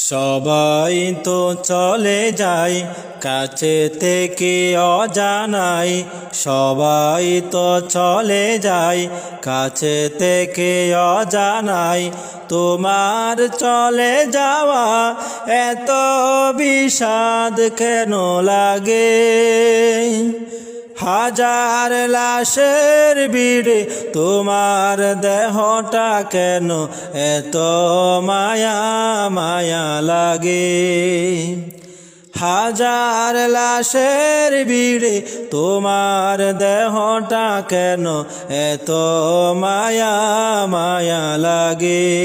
সবাই তো চলে যায় কাছে থেকে অজানাই, সবাই তো চলে যায় কাছে থেকে অজানাই। তোমার চলে যাওয়া এত বিষাদ কেন লাগে? হাজার লাশের ভিড়ে তোমার দেহটা কেন এত মায়া মায়া লাগে? হাজার লাশের ভিড়ে তোমার দেহটা কেন এত মায়া মায়া লাগে?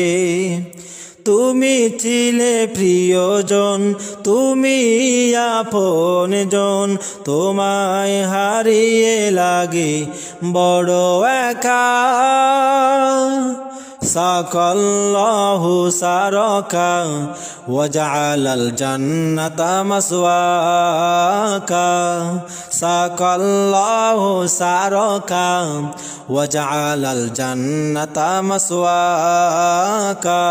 তুমি ছিলে প্রিয়জন, তুমি আপনজন, তোমায় হারিয়ে লাগে বড় একা। সাকাল্লাহু সারাকা ওয়াজআলাল জান্নাতা মাসওয়াকা। সাকাল্লাহু সারাকা ওয়াজআলাল জান্নাতা মাসওয়াকা।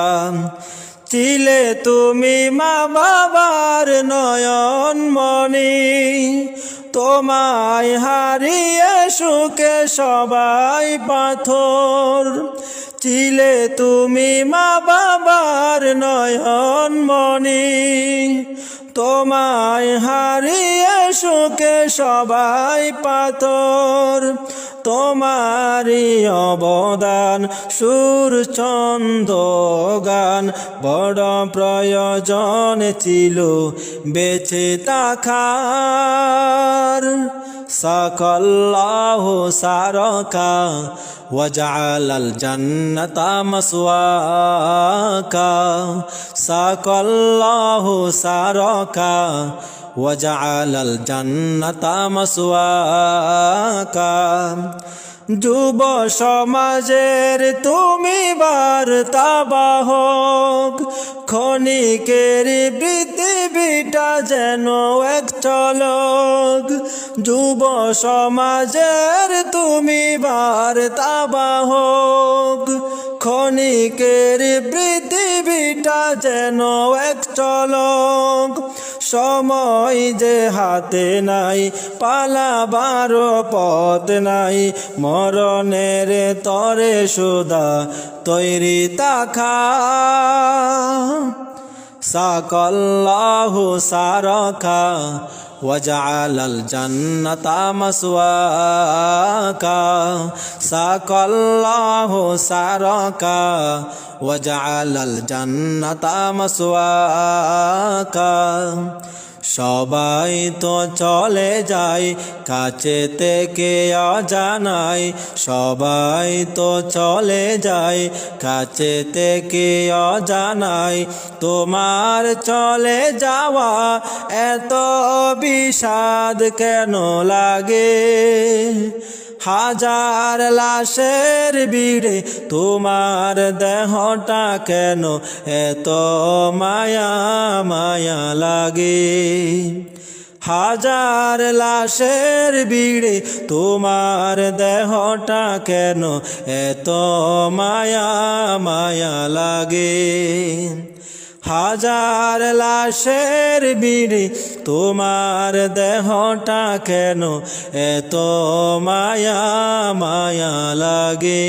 ছিলে তুমি মা বাবার নয়ন মনি, তোমায় হারিয়ে সুখে সবাই পাথর। ছিলে তুমি মা বাবার নয়ন মনি, তোমায় হারিয়ে সুখে সবাই পাথর। তোমারি অবদান সুর ছন্দ গান বড় প্রয়োজন ছিল বেঁচে থাকার। সাকাল্লাহু সারাকা ওয়াজআলাল জান্নাতা মাসওয়াকা। সাকাল্লাহু সারাকা ওয়াজআলাল জান্নাতা মাসওয়াকা। যুব সমাজের তুমি বার্তাবাহক, ক্ষণিকের পৃথিবীটা যেন এক ঝলক। যুব সমাজের তুমি বার্তাবাহক, ক্ষণিকের পৃথিবীটা যেন এক ঝলক। সময় যে হাতে নাই, পালাবার পথ নাই, মরণের তরে সুদা তৈরি থাকা। সাকাল্লাহু সারাকা ওয়াজআলাল জান্নাতা মাসওয়াকা। সাকাল্লাহু সারাকা ওয়াজআলাল জান্নাতা মাসওয়াকা। সবাই তো চলে যায় কাছে থেকে অজানাই, সবাই তো চলে যায় কাছে থেকে অজানাই। তোমার চলে যাওয়া এত বিষাদ কেন লাগে? হাজার লাশের ভিড়ে তোমার দেহটা কেন এত মায়া মায়া লাগে? হাজার লাশের ভিড়ে তোমার দেহটা কেন এত মায়া মায়া লাগে? হাজার লাশের ভিড়ে তোমার দেহটা কেন এত মায়া মায়া লাগে?